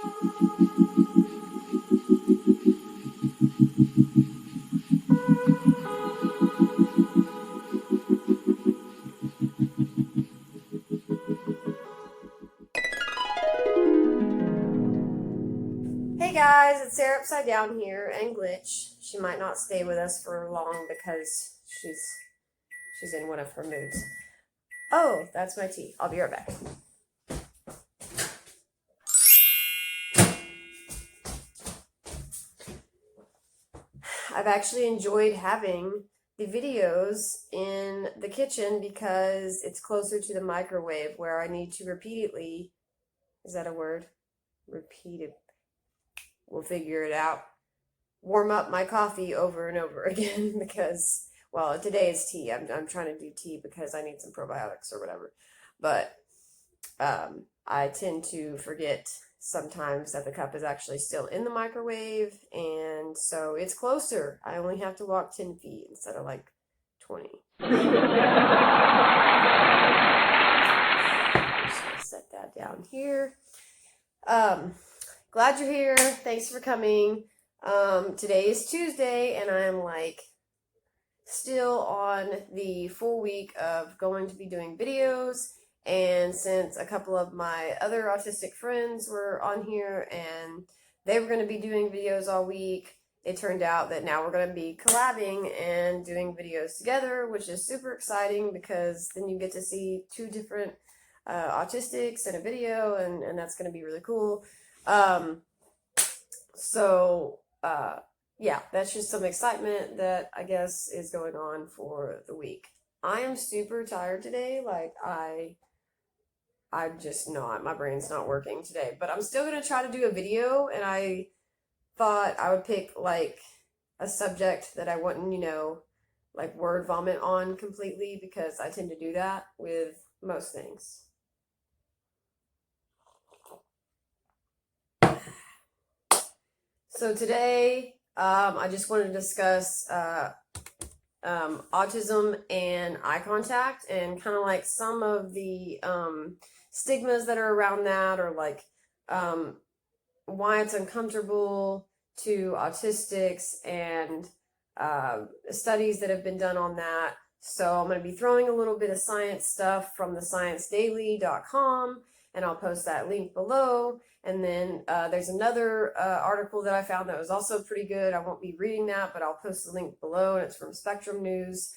Hey guys, it's Sarah Upside Down here and Glitch. She might not stay with us for long because she's in one of her moods. Oh, that's my tea. I'll be right back. I've actually enjoyed having the videos in the kitchen because it's closer to the microwave where I need to repeatedly, is that a word? Repeated. We'll figure it out. Warm up my coffee over and over again because, well, today is tea. I'm trying to do tea because I need some probiotics or whatever. But I tend to forget sometimes that the cup is actually still in the microwave, and so it's closer. I only have to walk 10 feet instead of like 20. Just set that down here. Glad you're here. Thanks for coming. Today is Tuesday, and I am like still on the full week of going to be doing videos. And since a couple of my other autistic friends were on here and they were going to be doing videos all week, it turned out that now we're going to be collabing and doing videos together, which is super exciting because then you get to see two different autistics in a video, and that's going to be really cool. Yeah, that's just some excitement that I guess is going on for the week. I am super tired today. Like I'm just not, my brain's not working today, but I'm still going to try to do a video, and I thought I would pick like a subject that I wouldn't, like word vomit on completely, because I tend to do that with most things. So today, I just wanted to discuss autism and eye contact, and kind of like some of the stigmas that are around that, or like why it's uncomfortable to autistics, and studies that have been done on that. So I'm going to be throwing a little bit of science stuff from the sciencedaily.com, and I'll post that link below. And then there's another article that I found that was also pretty good. I won't be reading that, but I'll post the link below, and it's from Spectrum News.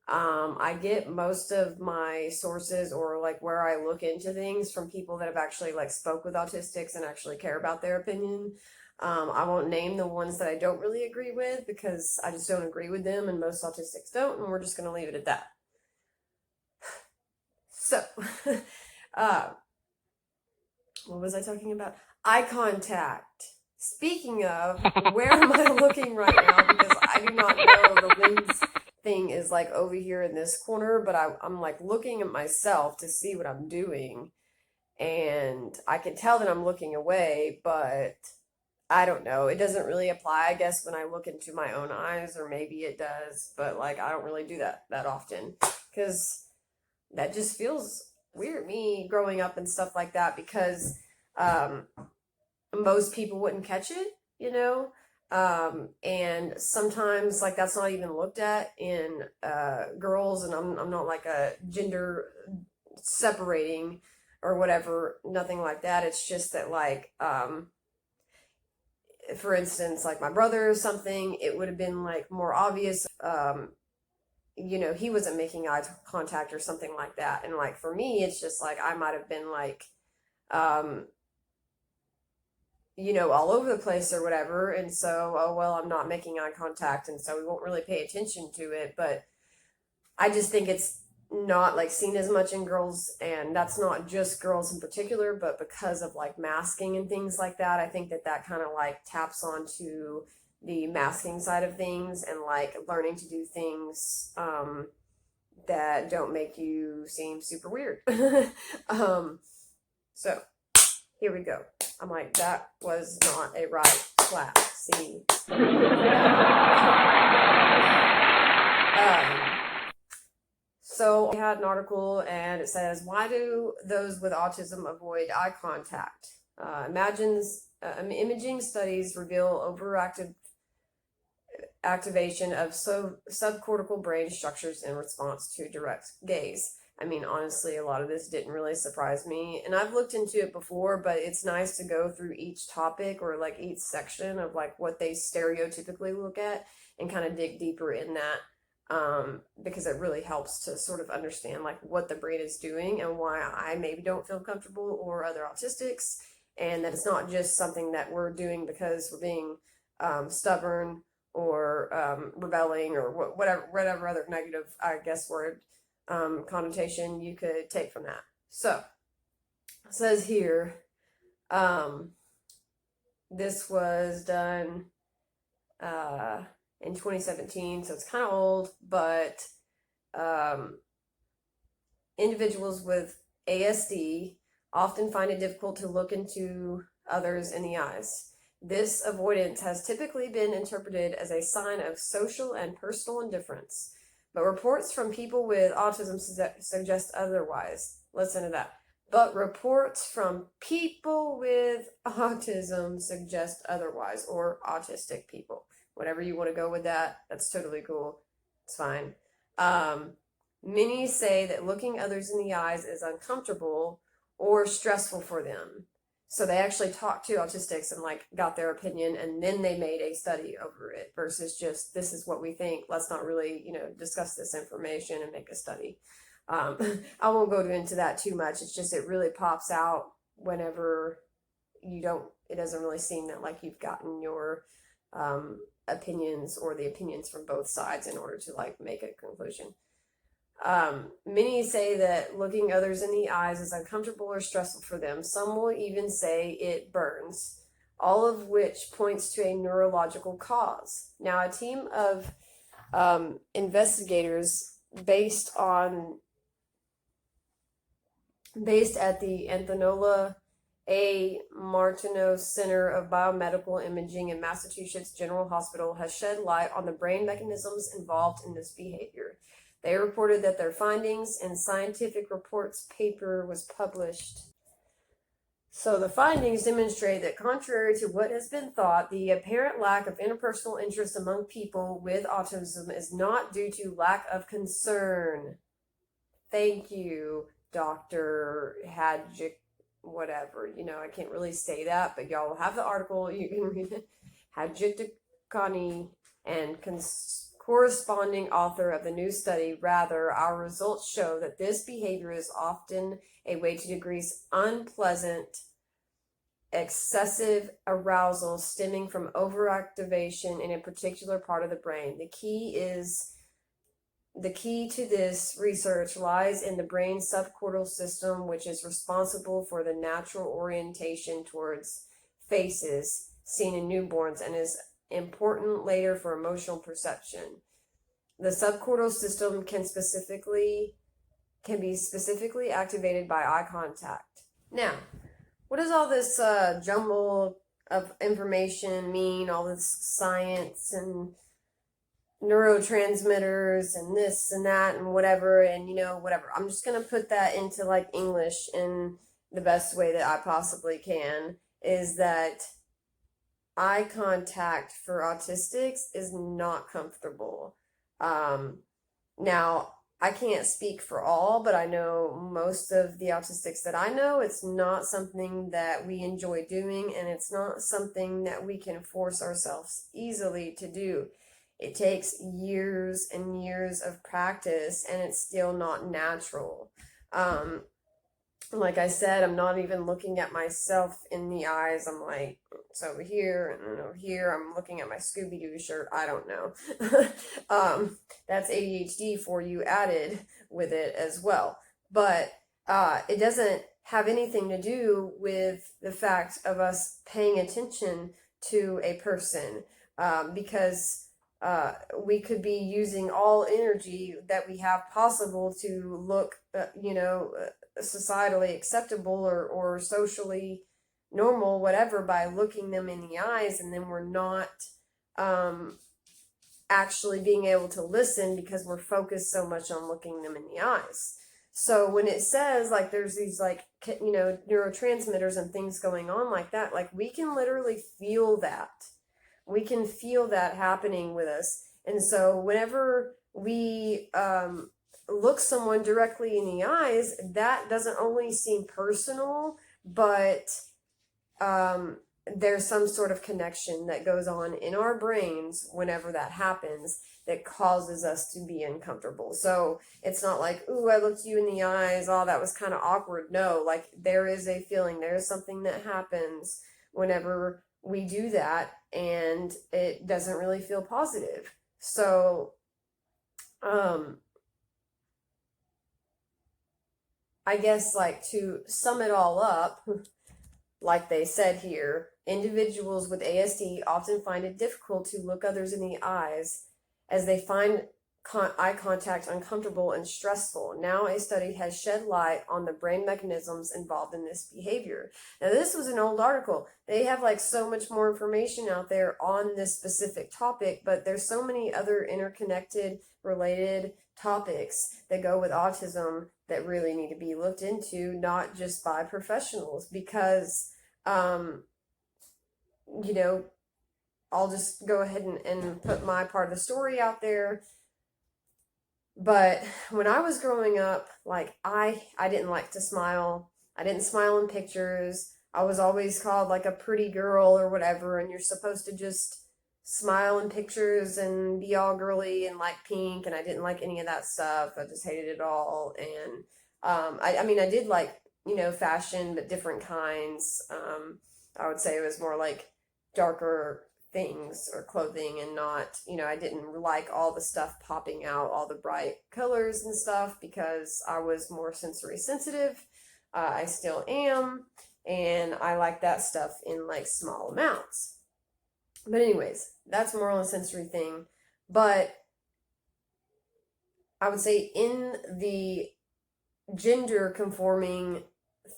I get most of my sources, or like where I look into things, from people that have actually like spoke with autistics and actually care about their opinion. I won't name the ones that I don't really agree with because I just don't agree with them, and most autistics don't, and we're just going to leave it at that. So, what was I talking about? Eye contact. Speaking of, where am I looking right now? Because I do not know. The lens thing is like over here in this corner, but I'm like looking at myself to see what I'm doing. And I can tell that I'm looking away, but I don't know. It doesn't really apply, I guess, when I look into my own eyes, or maybe it does, but like I don't really do that often because that just feels weird, me growing up and stuff like that, because most people wouldn't catch it, and sometimes like that's not even looked at in girls, and I'm not like a gender separating or whatever, nothing like that. It's just that like for instance, like my brother or something, it would have been like more obvious. He wasn't making eye contact or something like that. And like for me, it's just like I might have been like, all over the place or whatever. And so, oh, well, I'm not making eye contact, and so we won't really pay attention to it. But I just think it's not like seen as much in girls, and that's not just girls in particular, but because of like masking and things like that, I think that kind of like taps onto the masking side of things, and like learning to do things that don't make you seem super weird. So here we go. I'm like, that was not a right clap. See? So I had an article, and it says, why do those with autism avoid eye contact? imaging studies reveal activation of subcortical brain structures in response to direct gaze. I mean, honestly, a lot of this didn't really surprise me, and I've looked into it before, but it's nice to go through each topic or like each section of like what they stereotypically look at and kind of dig deeper in that, because it really helps to sort of understand like what the brain is doing and why I maybe don't feel comfortable or other autistics, and that it's not just something that we're doing because we're being stubborn or rebelling or whatever other negative, I guess, word connotation you could take from that. So it says here, this was done in 2017, so it's kind of old, but individuals with ASD often find it difficult to look into others in the eyes. This avoidance has typically been interpreted as a sign of social and personal indifference, but reports from people with autism suggest otherwise. Listen to that. But reports from people with autism suggest otherwise, or autistic people. Whatever you want to go with that, that's totally cool. It's fine. Many say that looking others in the eyes is uncomfortable or stressful for them. So they actually talked to autistics and like got their opinion, and then they made a study over it versus just, this is what we think, let's not really, discuss this information and make a study. I won't go into that too much. It's just, it really pops out whenever it doesn't really seem that like you've gotten your opinions or the opinions from both sides in order to like make a conclusion. Many say that looking others in the eyes is uncomfortable or stressful for them. Some will even say it burns, all of which points to a neurological cause. Now, a team of investigators based at the Anthony A. Martineau Center of Biomedical Imaging in Massachusetts General Hospital has shed light on the brain mechanisms involved in this behavior. They reported that their findings in Scientific Reports paper was published. So the findings demonstrate that contrary to what has been thought, the apparent lack of interpersonal interest among people with autism is not due to lack of concern. Thank you, Dr. Hadjic, whatever. I can't really say that, but y'all will have the article. You can read it. Hadjic and corresponding author of the new study. Rather, our results show that this behavior is often a way to decrease unpleasant, excessive arousal stemming from overactivation in a particular part of the brain. The key to this research lies in the brain's subcortical system, which is responsible for the natural orientation towards faces seen in newborns and is important later for emotional perception. The subcortical system can be specifically activated by eye contact. Now, what does all this jumble of information mean? All this science and neurotransmitters and this and that and whatever, and whatever. I'm just gonna put that into like English in the best way that I possibly can, is that eye contact for autistics is not comfortable. Now, I can't speak for all, but I know most of the autistics that I know, it's not something that we enjoy doing, and it's not something that we can force ourselves easily to do. It takes years and years of practice, and it's still not natural. Like I said, I'm not even looking at myself in the eyes. I'm like, it's over here and then over here. I'm looking at my Scooby-Doo shirt. I don't know. That's ADHD for you added with it as well. But it doesn't have anything to do with the fact of us paying attention to a person, because we could be using all energy that we have possible to look, societally acceptable or socially normal, whatever, by looking them in the eyes, and then we're not actually being able to listen because we're focused so much on looking them in the eyes. So when it says like there's these like neurotransmitters and things going on like that, like we can literally feel that. We can feel that happening with us. And so whenever we look someone directly in the eyes, that doesn't only seem personal, but um, there's some sort of connection that goes on in our brains whenever that happens that causes us to be uncomfortable. So it's not like, ooh, I looked you in the eyes, oh, that was kind of awkward. No, like there is a feeling, there's something that happens whenever we do that, and it doesn't really feel positive. So, I guess like to sum it all up, like they said here, individuals with ASD often find it difficult to look others in the eyes as they find eye contact uncomfortable and stressful. Now, a study has shed light on the brain mechanisms involved in this behavior. Now, this was an old article. They have like so much more information out there on this specific topic, but there's so many other interconnected, related topics that go with autism that really need to be looked into, not just by professionals, because, you know, I'll just go ahead and put my part of the story out there. But when I was growing up, like I didn't like to smile. I didn't smile in pictures. I was always called like a pretty girl or whatever, and you're supposed to just smile in pictures and be all girly and like pink, and I didn't like any of that stuff. I just hated it all. And I mean, I did like, fashion, but different kinds. I would say it was more like darker things or clothing, and not, I didn't like all the stuff popping out, all the bright colors and stuff, because I was more sensory sensitive. I still am, and I like that stuff in like small amounts. But anyways, that's more on a sensory thing. But I would say in the gender conforming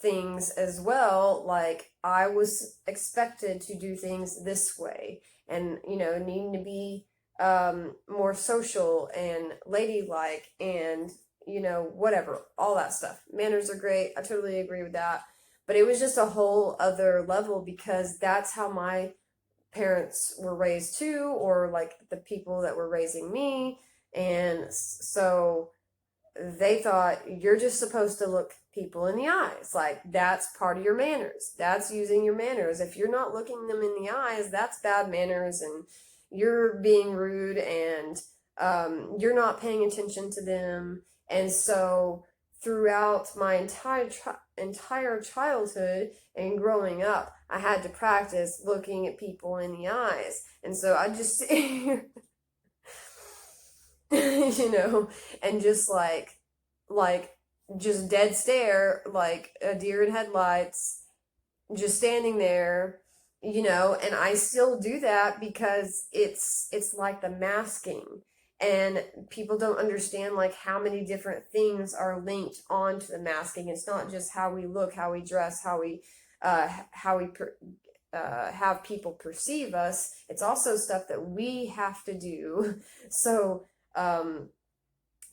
things as well, like I was expected to do things this way, and needing to be more social and ladylike, and whatever, all that stuff. Manners are great, I totally agree with that, but it was just a whole other level, because that's how my parents were raised too, or like the people that were raising me. And so they thought you're just supposed to look people in the eyes. Like that's part of your manners. That's using your manners. If you're not looking them in the eyes, that's bad manners, and you're being rude, and you're not paying attention to them. And so throughout my entire childhood and growing up, I had to practice looking at people in the eyes. And so I just and just like just dead stare, like a deer in headlights, just standing there, and I still do that because it's like the masking, and people don't understand like how many different things are linked onto the masking. It's not just how we look, how we dress, how we have people perceive us. It's also stuff that we have to do so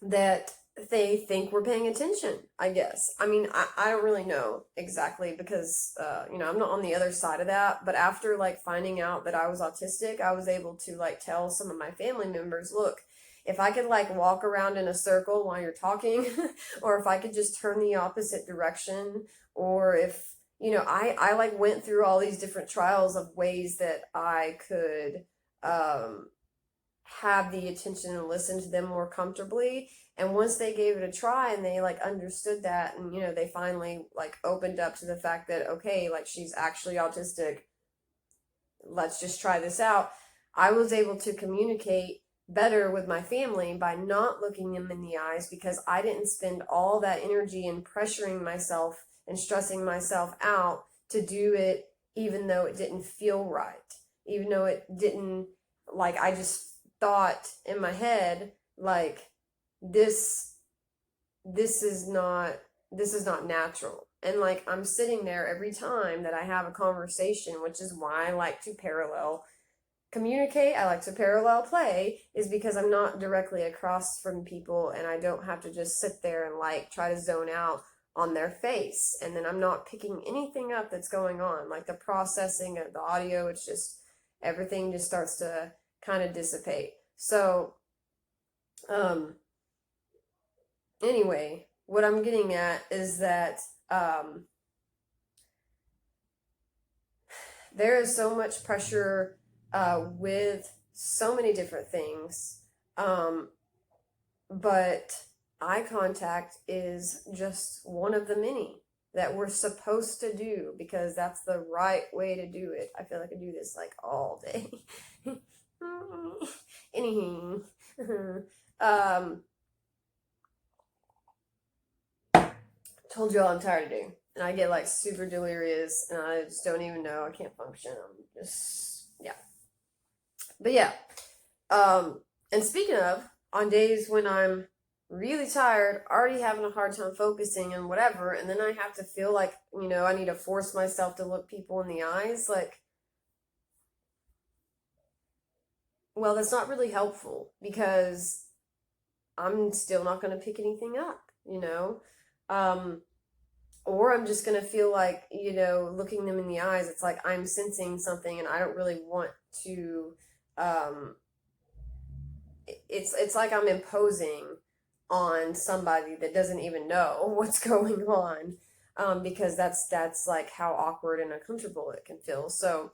that they think we're paying attention, I guess. I mean, I don't really know exactly, because I'm not on the other side of that. But after like finding out that I was autistic, I was able to like tell some of my family members, look, if I could like walk around in a circle while you're talking, or if I could just turn the opposite direction, or if I like went through all these different trials of ways that I could have the attention and listen to them more comfortably. And once they gave it a try and they like understood that, and they finally like opened up to the fact that, okay, like she's actually autistic, let's just try this out, I was able to communicate better with my family by not looking them in the eyes, because I didn't spend all that energy in pressuring myself and stressing myself out to do it, even though it didn't feel right, even though it didn't, like I just thought in my head like this is not natural. And like I'm sitting there every time that I have a conversation, which is why I like to parallel communicate, I like to parallel play, is because I'm not directly across from people and I don't have to just sit there and like try to zone out on their face. And then I'm not picking anything up that's going on, like the processing of the audio. It's just everything just starts to kind of dissipate. So, anyway, what I'm getting at is that there is so much pressure with so many different things, but eye contact is just one of the many that we're supposed to do because that's the right way to do it. I feel like I do this like all day. Anywho, told you all I'm tired of doing. And I get like super delirious and I just don't even know. I can't function. I'm just, yeah. But yeah. And speaking of, on days when I'm really tired, already having a hard time focusing and whatever, and then I have to feel like, I need to force myself to look people in the eyes, like, well, that's not really helpful because I'm still not going to pick anything up, or I'm just going to feel like, looking them in the eyes, it's like I'm sensing something and I don't really want to, it's like I'm imposing on somebody that doesn't even know what's going on, because that's like how awkward and uncomfortable it can feel. So,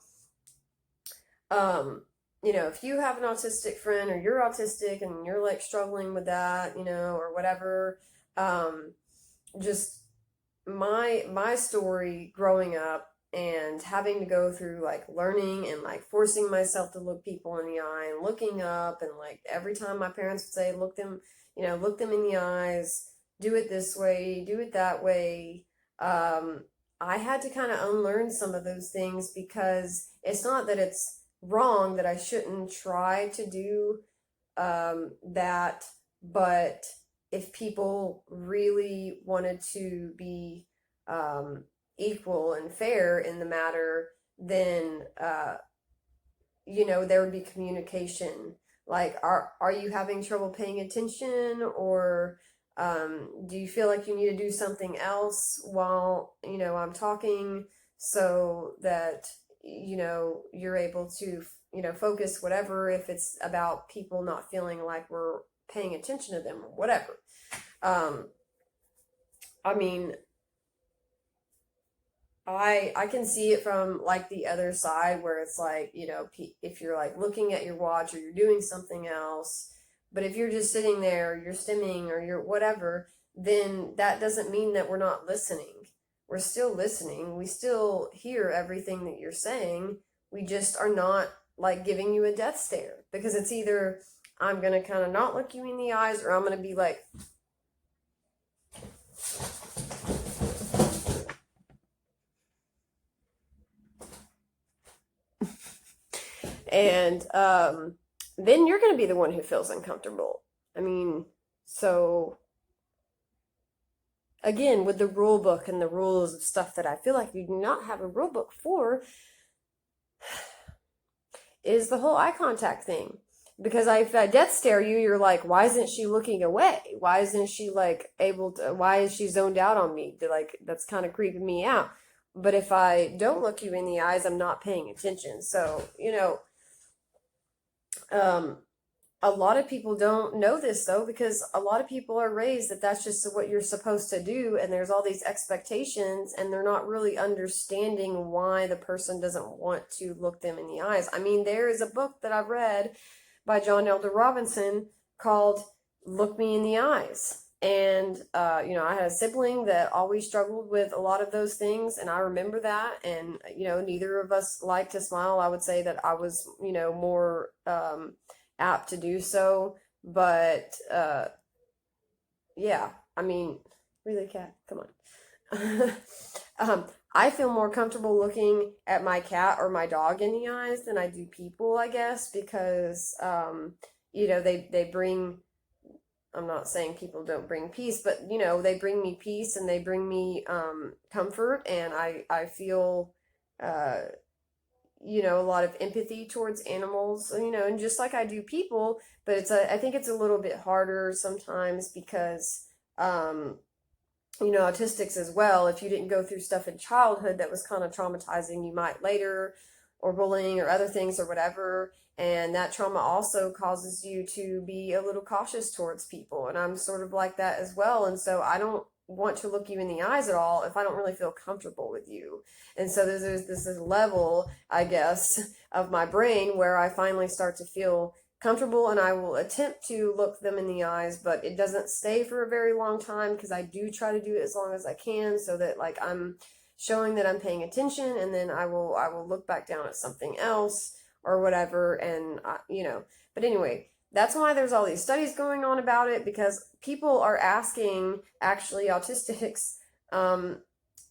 if you have an autistic friend or you're autistic and you're like struggling with that, or whatever, just my story growing up and having to go through like learning and like forcing myself to look people in the eye and looking up, and like every time my parents would say look them in the eyes, do it this way, do it that way, I had to kind of unlearn some of those things because it's not that it's wrong that I shouldn't try to do that, but if people really wanted to be equal and fair in the matter, then there would be communication. Like, are you having trouble paying attention, or do you feel like you need to do something else while I'm talking so that you're able to focus, whatever, if it's about people not feeling like we're paying attention to them or whatever. I mean, I can see it from like the other side where it's like, if you're like looking at your watch or you're doing something else, but if you're just sitting there, you're stimming or you're whatever, then that doesn't mean that we're not listening. We're still listening. We still hear everything that you're saying. We just are not like giving you a death stare, because it's either I'm going to kind of not look you in the eyes or I'm going to be like, and then you're going to be the one who feels uncomfortable. I mean, so again, with the rule book and the rules of stuff that I feel like you do not have a rule book for, is the whole eye contact thing. Because if I death stare you, you're like, why isn't she looking away? Why isn't she like able to, why is she zoned out on me? Like, that's kind of creeping me out. But if I don't look you in the eyes, I'm not paying attention. So, a lot of people don't know this though, because a lot of people are raised that that's just what you're supposed to do, and there's all these expectations, and they're not really understanding why the person doesn't want to look them in the eyes. I mean, there is a book that I've read by John Elder Robinson called Look Me in the Eyes. And, I had a sibling that always struggled with a lot of those things, and I remember that. And, neither of us liked to smile. I would say that I was, more apt to do so. But, yeah, I mean, really, cat, come on. I feel more comfortable looking at my cat or my dog in the eyes than I do people, I guess, because, they bring, I'm not saying people don't bring peace, but, they bring me peace and they bring me comfort, and I feel, a lot of empathy towards animals, and just like I do people, but I think it's a little bit harder sometimes because, autistics as well, if you didn't go through stuff in childhood that was kind of traumatizing, you might later, or bullying or other things or whatever. And that trauma also causes you to be a little cautious towards people. And I'm sort of like that as well. And so I don't want to look you in the eyes at all if I don't really feel comfortable with you. And so there's this level, I guess, of my brain where I finally start to feel comfortable, and I will attempt to look them in the eyes, but it doesn't stay for a very long time because I do try to do it as long as I can so that like I'm showing that I'm paying attention, and then I will look back down at something else or whatever. And but anyway, that's why there's all these studies going on about it, because people are asking actually autistics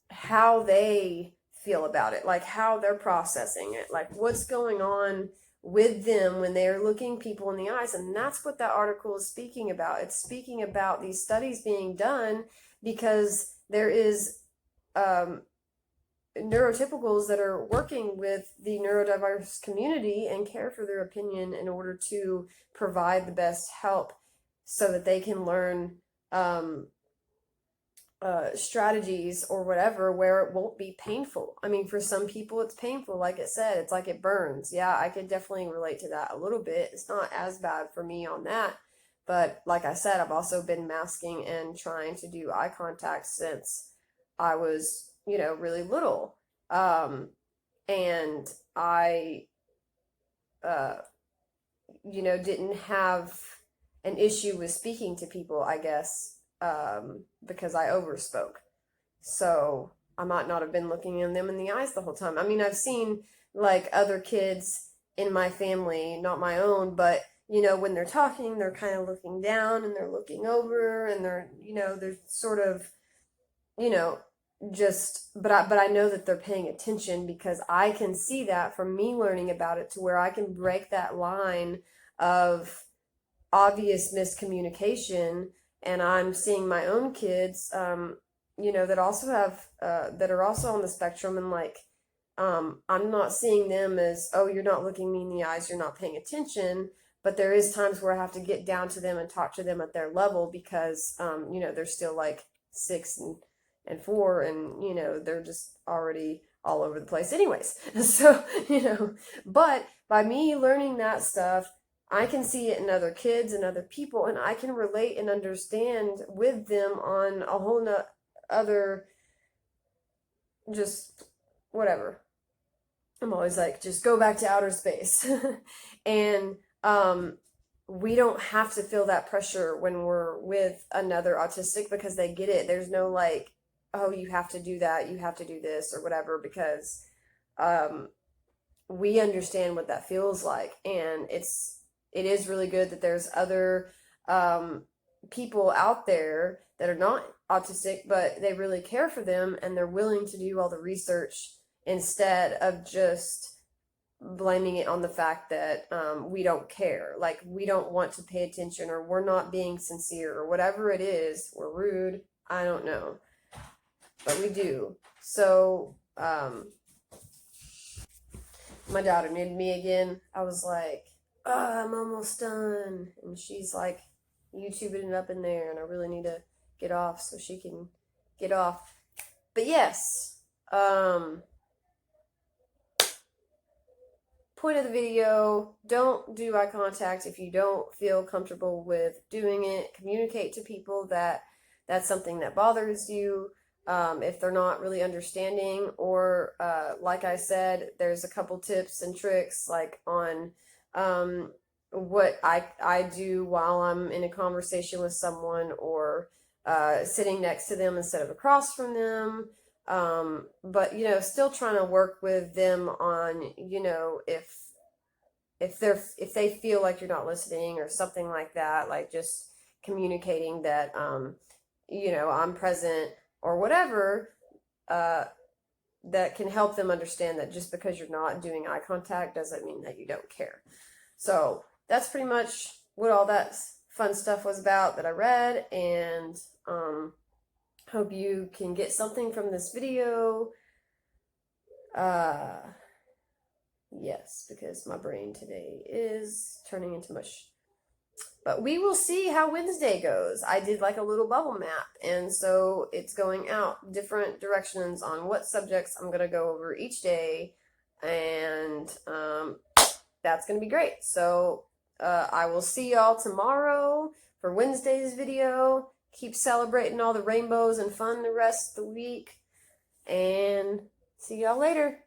how they feel about it, like how they're processing it, like what's going on with them when they're looking people in the eyes. And that's what that article is speaking about. It's speaking about these studies being done because there is neurotypicals that are working with the neurodiverse community and care for their opinion in order to provide the best help so that they can learn strategies or whatever where it won't be painful. I mean, for some people it's painful, like it said, it's like it burns. Yeah, I could definitely relate to that a little bit. It's not as bad for me on that, but like I said, I've also been masking and trying to do eye contact since I was, really little. And I didn't have an issue with speaking to people, I guess, because I overspoke. So I might not have been looking them in the eyes the whole time. I mean, I've seen like other kids in my family, not my own, but when they're talking, they're kind of looking down and they're looking over, and they're sort of, but I know that they're paying attention because I can see that from me learning about it, to where I can break that line of obvious miscommunication. And I'm seeing my own kids, that also have, that are also on the spectrum, and like, I'm not seeing them as, oh, you're not looking me in the eyes, you're not paying attention. But there is times where I have to get down to them and talk to them at their level because, they're still like 6 and 4, and they're just already all over the place anyways. So, but by me learning that stuff, I can see it in other kids and other people, and I can relate and understand with them on a whole other, just whatever. I'm always like, just go back to outer space. And we don't have to feel that pressure when we're with another autistic, because they get it. There's no like, oh, you have to do that, you have to do this or whatever, because we understand what that feels like. And it is really good that there's other people out there that are not autistic, but they really care for them, and they're willing to do all the research instead of just blaming it on the fact that we don't care, like we don't want to pay attention, or we're not being sincere, or whatever it is, we're rude, I don't know, but we do. So my daughter needed me again. I was like, oh, I'm almost done, and she's like YouTubing it up in there, and I really need to get off so she can get off. But yes, point of the video, don't do eye contact if you don't feel comfortable with doing it. Communicate to people that that's something that bothers you, if they're not really understanding, or like I said, there's a couple tips and tricks like on what I do while I'm in a conversation with someone, or sitting next to them instead of across from them. But still trying to work with them on, if they feel like you're not listening or something like that, like just communicating that I'm present or whatever, that can help them understand that just because you're not doing eye contact doesn't mean that you don't care. So that's pretty much what all that fun stuff was about that I read, and hope you can get something from this video. Yes, because my brain today is turning into mush. But we will see how Wednesday goes. I did like a little bubble map, and so it's going out different directions on what subjects I'm going to go over each day, and that's going to be great. So I will see y'all tomorrow for Wednesday's video. Keep celebrating all the rainbows and fun the rest of the week, and see y'all later.